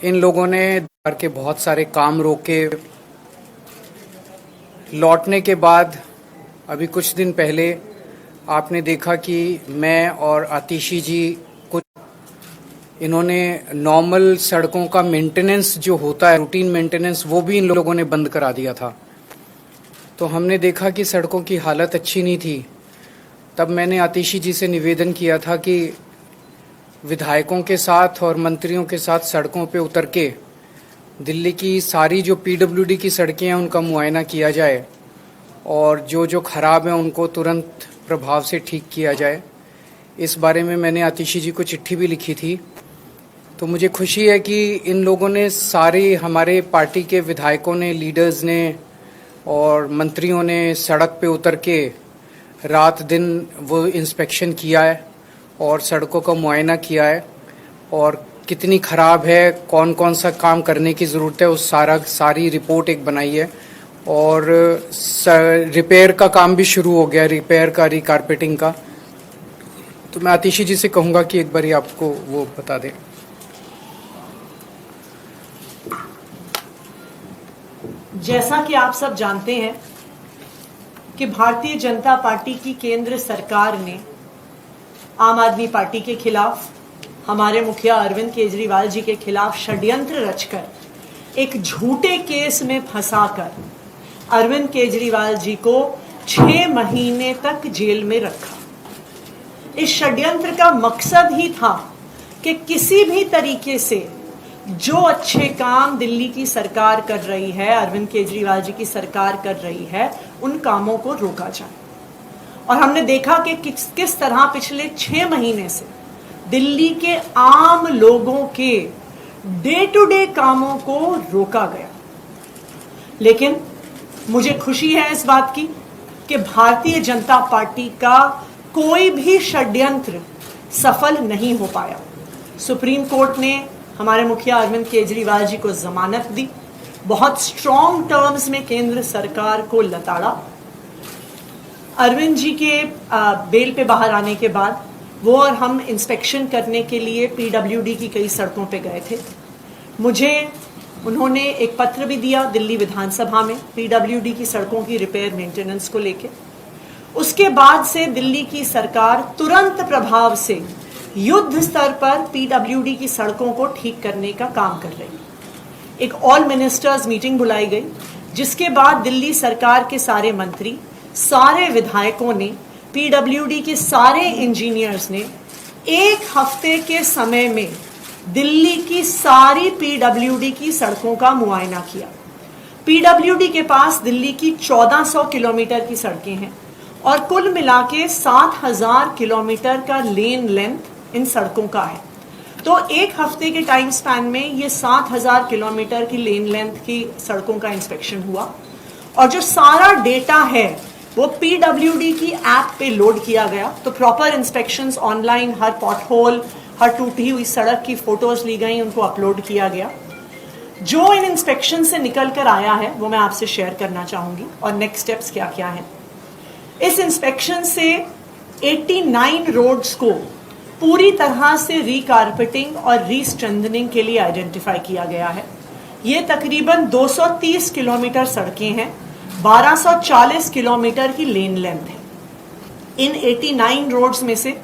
इन लोगों ने घर के बहुत सारे काम रोके। लौटने के बाद अभी कुछ दिन पहले आपने देखा कि मैं और आतिशी जी कुछ इन्होंने नॉर्मल सड़कों का मेंटेनेंस जो होता है, रूटीन मेंटेनेंस, वो भी इन लोगों ने बंद करा दिया था। तो हमने देखा कि सड़कों की हालत अच्छी नहीं थी। तब मैंने आतिशी जी से निवेदन किया था कि विधायकों के साथ और मंत्रियों के साथ सड़कों पे उतर के दिल्ली की सारी जो पीडब्ल्यूडी की सड़कें हैं उनका मुआयना किया जाए और जो जो खराब हैं उनको तुरंत प्रभाव से ठीक किया जाए। इस बारे में मैंने आतिशी जी को चिट्ठी भी लिखी थी। तो मुझे खुशी है कि इन लोगों ने, सारे हमारे पार्टी के विधायकों ने, लीडर्स ने और मंत्रियों ने सड़क पे उतर के रात दिन वो इंस्पेक्शन किया है और सड़कों का मुआयना किया है और कितनी ख़राब है, कौन कौन सा काम करने की ज़रूरत है, उस सारी रिपोर्ट एक बनाई है। और रिपेयर का काम भी शुरू हो गया, रिपेयर का, रिकारपेटिंग का। तो मैं आतिशी जी से कहूँगा कि एक बारी आपको वो बता दें। जैसा कि आप सब जानते हैं कि भारतीय जनता पार्टी की केंद्र सरकार ने आम आदमी पार्टी के खिलाफ, हमारे मुखिया अरविंद केजरीवाल जी के खिलाफ षड्यंत्र रचकर एक झूठे केस में फंसाकर अरविंद केजरीवाल जी को 6 महीने तक जेल में रखा। इस षड्यंत्र का मकसद ही था कि किसी भी तरीके से जो अच्छे काम दिल्ली की सरकार कर रही है, अरविंद केजरीवाल जी की सरकार कर रही है, उन कामों को रोका जाए। और हमने देखा कि किस तरह पिछले 6 महीने से दिल्ली के आम लोगों के डे टू डे कामों को रोका गया। लेकिन मुझे खुशी है इस बात की कि भारतीय जनता पार्टी का कोई भी षड्यंत्र सफल नहीं हो पाया। सुप्रीम कोर्ट ने हमारे मुखिया अरविंद केजरीवाल जी को जमानत दी, बहुत स्ट्रॉन्ग टर्म्स में केंद्र सरकार को लताड़ा। अरविंद जी के बेल पे बाहर आने के बाद वो और हम इंस्पेक्शन करने के लिए पीडब्ल्यूडी की कई सड़कों पे गए थे। मुझे उन्होंने एक पत्र भी दिया दिल्ली विधानसभा में पीडब्ल्यूडी की सड़कों की रिपेयर मेंटेनेंस को लेके। उसके बाद से दिल्ली की सरकार तुरंत प्रभाव से युद्ध स्तर पर पीडब्ल्यूडी की सड़कों को ठीक करने का काम कर रही है। एक ऑल मिनिस्टर्स मीटिंग बुलाई गई, जिसके बाद दिल्ली सरकार के सारे मंत्री, सारे विधायकों ने, पीडब्ल्यूडी के सारे इंजीनियर्स ने 1 हफ्ते के समय में दिल्ली की सारी पीडब्ल्यूडी की सड़कों का मुआयना किया। पीडब्ल्यूडी के पास दिल्ली की 1400 किलोमीटर की सड़कें हैं और कुल मिला के 7000 किलोमीटर का लेन लेंथ इन सड़कों का है। तो 1 हफ्ते के टाइम स्पैन में ये 7000 किलोमीटर की लेन लेंथ की सड़कों का इंस्पेक्शन हुआ और जो सारा डेटा है वो पीडब्ल्यूडी की ऐप पे लोड किया गया। तो प्रॉपर इंस्पेक्शंस ऑनलाइन, हर पॉटहोल, हर टूटी हुई सड़क की फोटोज ली गई, उनको अपलोड किया गया। जो इन इंस्पेक्शन से निकल कर आया है वो मैं आपसे शेयर करना चाहूंगी और नेक्स्ट स्टेप्स क्या क्या हैं। इस इंस्पेक्शन से 89 रोड्स को पूरी तरह से रिकारपेटिंग और रीस्ट्रेंथनिंग के लिए आइडेंटिफाई किया गया है। ये तकरीबन 230 किलोमीटर सड़कें हैं, 1240 किलोमीटर की लेन लेंथ है। इन 89 रोड्स में से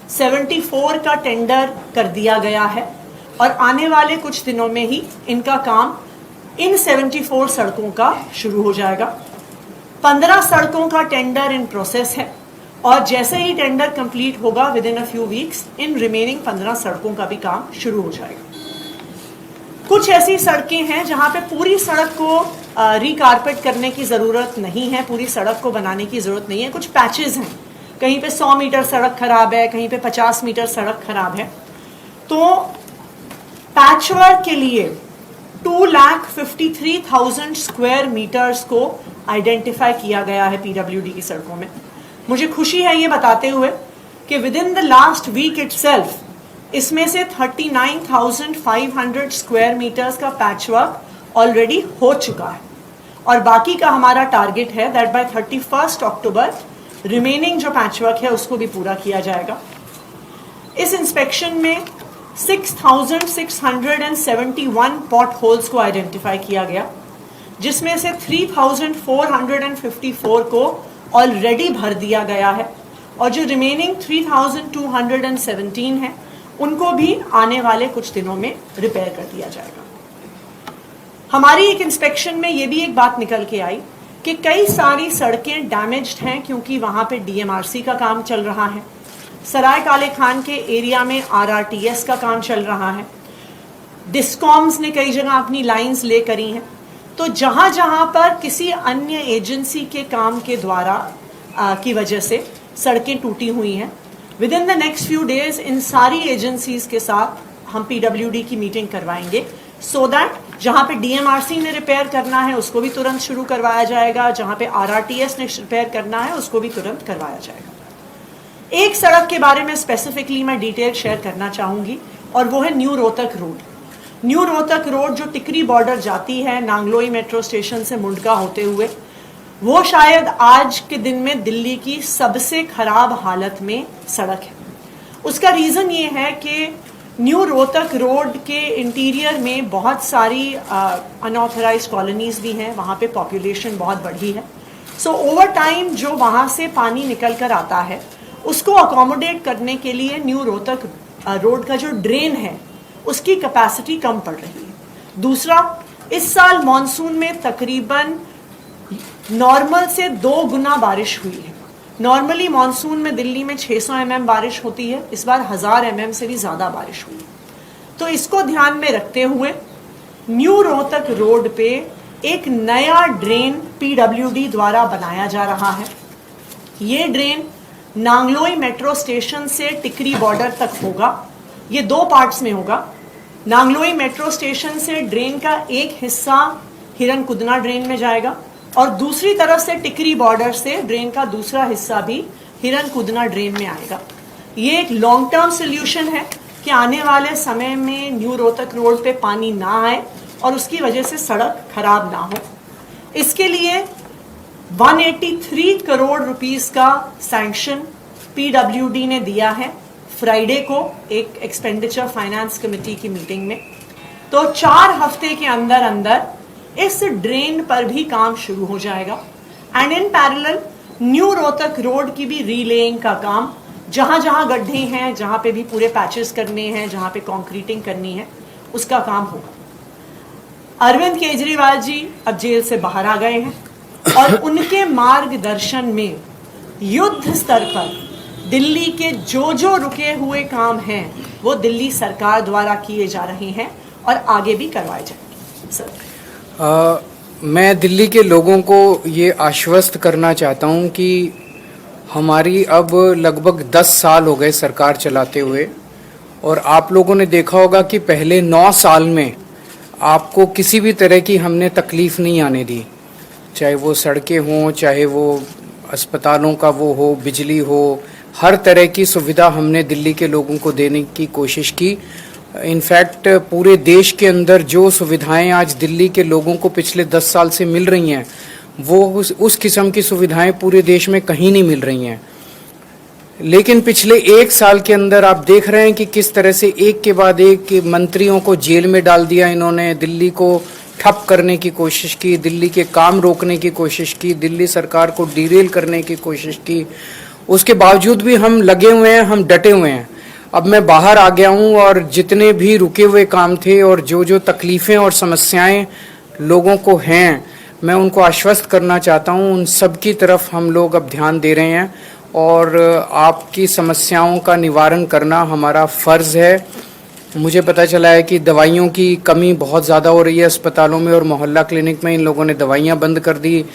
74 का टेंडर कर दिया गया है और आने वाले कुछ दिनों में ही इनका काम इन 74 सड़कों का शुरू हो जाएगा। 15 सड़कों का टेंडर इन प्रोसेस है और जैसे ही टेंडर कंप्लीट होगा with in a few weeks in remaining 15 सड़कों का भी काम शुरू हो जाएगा। कुछ ऐसी सड़कें हैं जहां पे पूरी सड़क को रिकारपेट करने की ज़रूरत नहीं है, पूरी सड़क को बनाने की ज़रूरत नहीं है। कुछ पैचेस हैं, कहीं पे 100 मीटर सड़क खराब है, कहीं पे 50 मीटर सड़क खराब है। तो पैचवर्क के लिए 2,53,000 स्क्वायर मीटर्स को आइडेंटिफाई किया गया है पीडब्ल्यूडी की सड़कों में। मुझे खुशी है ये बताते हुए कि within the last week itself इसमें से 39,500 स्क्वायर मीटर्स का पैचवर्क ऑलरेडी हो चुका है और बाकी का हमारा टारगेट है दैट बाय 31 अक्टूबर रिमेनिंग जो पैचवर्क है उसको भी पूरा किया जाएगा। इस इंस्पेक्शन में 6,671 पॉट होल्स को आइडेंटिफाई किया गया, जिसमें से 3,454 को ऑलरेडी भर दिया गया है और जो रिमेनिंग 3,217 है उनको भी आने वाले कुछ दिनों में रिपेयर कर दिया जाएगा। हमारी एक इंस्पेक्शन में ये भी एक बात निकल के आई कि कई सारी सड़कें डैमेज्ड हैं क्योंकि वहां पे डीएमआरसी का काम चल रहा है, सराय काले खान के एरिया में आरआरटीएस का काम चल रहा है, डिस्कॉम्स ने कई जगह अपनी लाइंस ले करी हैं। तो जहां जहां पर किसी अन्य एजेंसी के काम के द्वारा की वजह से सड़कें टूटी हुई हैं, with in the next few days in सारी एजेंसीज के साथ हम पीडब्ल्यूडी की मीटिंग करवाएंगे सो दैट जहां पे डीएमआरसी ने रिपेयर करना है उसको भी तुरंत शुरू करवाया जाएगा, जहां पे आरआरटीएस ने रिपेयर करना है उसको भी तुरंत करवाया जाएगा। एक सड़क के बारे में स्पेसिफिकली मैं डिटेल शेयर करना चाहूंगी और वो है new Rohtak road. New Rohtak road जो टिकरी बॉर्डर जाती है नांगलोई मेट्रो स्टेशन से मुंडका होते हुए, वो शायद आज के दिन में दिल्ली की सबसे खराब हालत में सड़क है। उसका रीजन ये है कि न्यू रोहतक रोड के इंटीरियर में बहुत सारी अनऑथराइज्ड कॉलोनीज भी हैं, वहाँ पे पॉपुलेशन बहुत बढ़ी है। सो ओवर टाइम जो वहाँ से पानी निकल कर आता है उसको अकोमोडेट करने के लिए न्यू रोहतक रोड का जो ड्रेन है उसकी कैपेसिटी कम पड़ रही है। दूसरा, इस साल मॉनसून में तकरीबन नॉर्मल से 2 गुना बारिश हुई है। नॉर्मली मॉनसून में दिल्ली में 600 mm बारिश होती है, इस बार 1000 mm से भी ज्यादा बारिश हुई। तो इसको ध्यान में रखते हुए न्यू रोहतक रोड पे एक नया ड्रेन पीडब्ल्यूडी द्वारा बनाया जा रहा है। ये ड्रेन नांगलोई मेट्रो स्टेशन से टिकरी बॉर्डर तक होगा। ये 2 पार्ट्स में होगा। नांगलोई मेट्रो स्टेशन से ड्रेन का एक हिस्सा हिरनकुदना ड्रेन में जाएगा और दूसरी तरफ से टिकरी बॉर्डर से ड्रेन का दूसरा हिस्सा भी हिरनकुदना ड्रेन में आएगा। ये एक लॉन्ग टर्म सोल्यूशन है कि आने वाले समय में न्यू रोहतक रोड पे पानी ना आए और उसकी वजह से सड़क खराब ना हो। इसके लिए 183 करोड़ रुपीस का सैंक्शन पीडब्ल्यूडी ने दिया है फ्राइडे को एक एक्सपेंडिचर फाइनेंस कमेटी की मीटिंग में। तो 4 हफ्ते के अंदर अंदर इस ड्रेन पर भी काम शुरू हो जाएगा and in parallel new Rohtak road की भी रीलेइंग का काम, जहां जहां गड्ढे हैं, जहां पे भी पूरे पैचेस करने हैं, जहां पे कंक्रीटिंग करनी है, उसका काम होगा। अरविंद केजरीवाल जी अब जेल से बाहर आ गए हैं और उनके मार्गदर्शन में युद्ध स्तर पर दिल्ली के जो रुके हुए काम हैं वो दिल्ली सरकार द्वारा किए जा रहे हैं और आगे भी करवाए जाएंगे। सर, मैं दिल्ली के लोगों को ये आश्वस्त करना चाहता हूँ कि हमारी अब लगभग 10 साल हो गए सरकार चलाते हुए और आप लोगों ने देखा होगा कि पहले 9 साल में आपको किसी भी तरह की हमने तकलीफ नहीं आने दी, चाहे वो सड़कें हों, चाहे वो अस्पतालों का वो हो, बिजली हो, हर तरह की सुविधा हमने दिल्ली के लोगों को देने की कोशिश की। इनफैक्ट पूरे देश के अंदर जो सुविधाएं आज दिल्ली के लोगों को पिछले 10 साल से मिल रही हैं वो उस किस्म की सुविधाएं पूरे देश में कहीं नहीं मिल रही हैं। लेकिन पिछले 1 साल के अंदर आप देख रहे हैं कि किस तरह से एक के बाद एक मंत्रियों को जेल में डाल दिया इन्होंने, दिल्ली को ठप करने की कोशिश की, दिल्ली के काम रोकने की कोशिश की, दिल्ली सरकार को डीरेल करने की कोशिश की। उसके बावजूद भी हम लगे हुए हैं, हम डटे हुए हैं। अब मैं बाहर आ गया हूं और जितने भी रुके हुए काम थे और जो तकलीफें और समस्याएं लोगों को हैं, मैं उनको आश्वस्त करना चाहता हूं, उन सब की तरफ हम लोग अब ध्यान दे रहे हैं और आपकी समस्याओं का निवारण करना हमारा फर्ज है। मुझे पता चला है कि दवाइयों की कमी बहुत ज़्यादा हो रही है अस्पतालों में और मोहल्ला क्लिनिक में। इन लोगों ने दवाइयाँ बंद कर दी।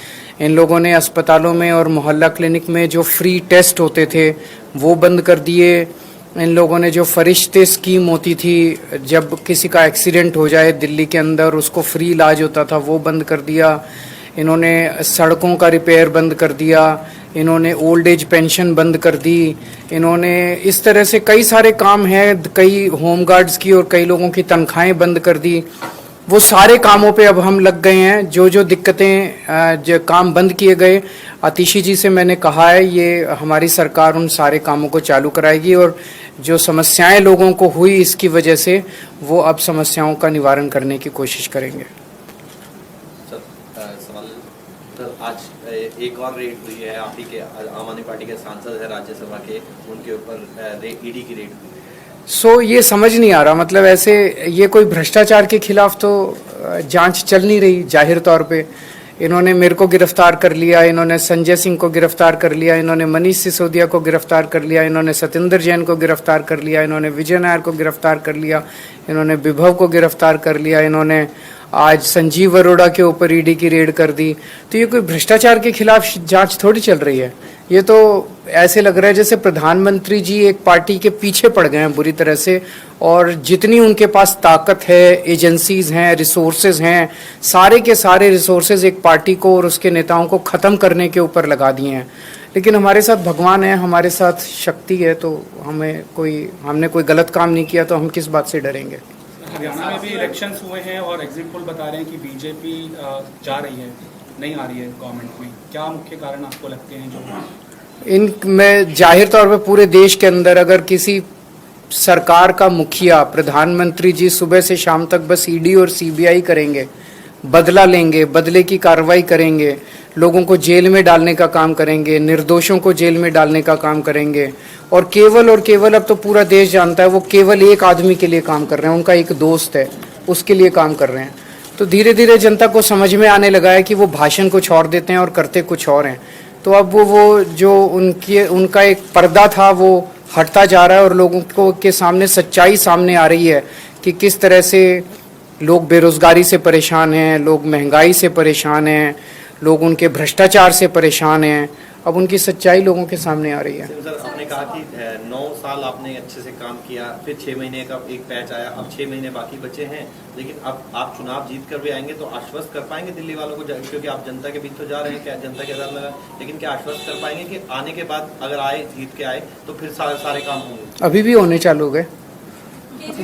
इन लोगों ने अस्पतालों में और मोहल्ला क्लिनिक में जो फ्री टेस्ट होते थे वो बंद कर दिए। इन लोगों ने जो फरिश्ते स्कीम होती थी, जब किसी का एक्सीडेंट हो जाए दिल्ली के अंदर उसको फ्री इलाज होता था, वो बंद कर दिया। इन्होंने सड़कों का रिपेयर बंद कर दिया। इन्होंने ओल्ड एज पेंशन बंद कर दी। इन्होंने इस तरह से कई सारे काम हैं, कई होम गार्ड्स की और कई लोगों की तनख्वाहें बंद कर दी। वो सारे कामों पे अब हम लग गए हैं। जो दिक्कतें जो काम बंद किए गए, आतिशी जी से मैंने कहा है ये हमारी सरकार उन सारे कामों को चालू कराएगी और जो समस्याएं लोगों को हुई इसकी वजह से, वो अब समस्याओं का निवारण करने की कोशिश करेंगे। सवाल सर, आज एक और रेड हुई है, आप ही के आम आदमी पार्टी के सांसद है राज्यसभा के, उनके ऊपर ईडी की रेड हुई। ये समझ नहीं आ रहा, मतलब ऐसे ये कोई भ्रष्टाचार के खिलाफ तो जांच चल नहीं रही जाहिर तौर पे। इन्होंने मेरे को गिरफ्तार कर लिया, इन्होंने संजय सिंह को गिरफ्तार कर लिया, इन्होंने मनीष सिसोदिया को गिरफ्तार कर लिया, इन्होंने सत्येंद्र जैन को गिरफ्तार कर लिया, इन्होंने विजय नायर को गिरफ्तार कर लिया, इन्होंने विभव को गिरफ्तार कर लिया, इन्होंने आज संजीव अरोड़ा के ऊपर ईडी की रेड कर दी। तो ये कोई भ्रष्टाचार के खिलाफ जांच थोड़ी चल रही है। ये तो ऐसे लग रहा है जैसे प्रधानमंत्री जी एक पार्टी के पीछे पड़ गए हैं बुरी तरह से, और जितनी उनके पास ताकत है, एजेंसीज हैं, रिसोर्सेज हैं, सारे के सारे रिसोर्सेज एक पार्टी को और उसके नेताओं को खत्म करने के ऊपर लगा दिए हैं। लेकिन हमारे साथ भगवान है, हमारे साथ शक्ति है, तो हमने कोई गलत काम नहीं किया तो हम किस बात से डरेंगे। हरियाणा में भी इलेक्शंस हुए हैं और एग्जिट पोल बता रहे हैं कि बीजेपी जा रही है, नहीं आ रही है गवर्नमेंट में। क्या मुख्य कारण आपको लगते हैं जो इनमें? जाहिर तौर पे पूरे देश के अंदर अगर किसी सरकार का मुखिया, प्रधानमंत्री जी सुबह से शाम तक बस ईडी और सीबीआई करेंगे, बदला लेंगे, बदले की कार्रवाई करेंगे, लोगों को जेल में डालने का काम करेंगे, निर्दोषों को जेल में डालने का काम करेंगे, और केवल अब तो पूरा देश जानता है वो केवल एक आदमी के लिए काम कर रहे हैं, उनका एक दोस्त है, उसके लिए काम कर रहे हैं। तो धीरे धीरे जनता को समझ में आने लगा है कि वो भाषण कुछ और देते हैं और करते कुछ और हैं। तो अब वो जो उनका एक पर्दा था वो हटता जा रहा है और लोगों को के सामने सच्चाई सामने आ रही है कि किस तरह से लोग बेरोजगारी से परेशान हैं, लोग महंगाई से परेशान हैं, लोग उनके भ्रष्टाचार से परेशान हैं। अब उनकी सच्चाई लोगों के सामने आ रही है। सर, आपने कहा कि 9 साल आपने अच्छे से काम किया, फिर 6 महीने का एक पैच आया, अब 6 महीने बाकी बचे हैं, लेकिन अब आप चुनाव जीत कर भी आएंगे तो आश्वस्त कर पाएंगे दिल्ली वालों को, क्योंकि आप जनता के बीच तो जा रहे हैं, क्या जनता के साथ लगा, लेकिन क्या आश्वस्त कर पाएंगे कि आने के बाद अगर आए, जीत के आए तो फिर सारे काम होंगे? अभी भी होने चालू हो गए,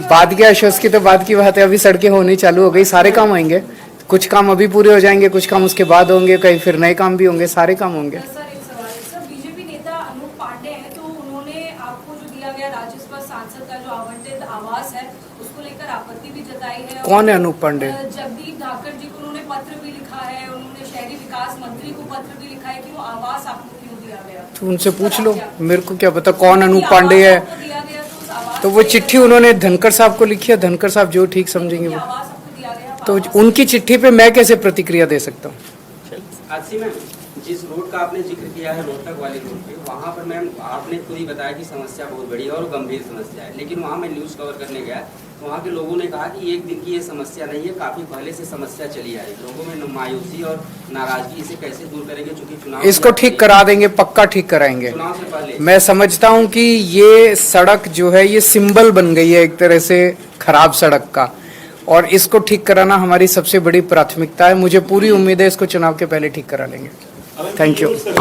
बाद के आश्वस्त की तो बात की बात है। अभी सड़कें होनी चालू हो गई, सारे काम होंगे। कुछ काम अभी पूरे हो जाएंगे, कुछ काम उसके बाद होंगे, कहीं फिर नए काम भी होंगे, सारे काम होंगे। बीजेपी नेता अनूप पांडे हैं, तो उन्होंने आपको जो दिया गया राज्यसभा सांसद का जो आवंटित आवास है उसको लेकर आपत्ति भी जताई है। कौन है अनूप पांडे? जगदीप धाकड़ जी को उन्होंने पत्र भी लिखा है, उन्होंने शहरी विकास मंत्री को पत्र भी लिखा है कि वो आवास आपको क्यों दिया गया। तो उनसे पूछ लो, मेरे को क्या पता कौन अनूप पांडे है। तो वो चिट्ठी उन्होंने धनखड़ साहब को लिखी है, धनखड़ साहब जो ठीक समझेंगे वो। तो उनकी चिट्ठी पे मैं कैसे प्रतिक्रिया दे सकता हूँ? आशी मैम, जिस रोड का आपने जिक्र किया है, रोहतक वाली रोड पे, वहाँ पर मैम आपने खुद ही बताया कि समस्या बहुत बड़ी है और गंभीर समस्या है, लेकिन वहाँ मैं न्यूज़ कवर करने गया तो वहाँ के लोगों ने कहा कि एक दिन की ये समस्या नहीं है, काफी पहले से समस्या चली आ रही है। लोगों में मायूसी और नाराजगी, इसे कैसे दूर करेंगे? चूंकि चुनाव इसको ठीक करा देंगे, पक्का ठीक कराएंगे। चुनाव से पहले मैं समझता हूँ कि ये सड़क जो है ये सिंबल बन गई है एक तरह से खराब सड़क का, और इसको ठीक कराना हमारी सबसे बड़ी प्राथमिकता है। मुझे पूरी उम्मीद है इसको चुनाव के पहले ठीक करा लेंगे। Thank you.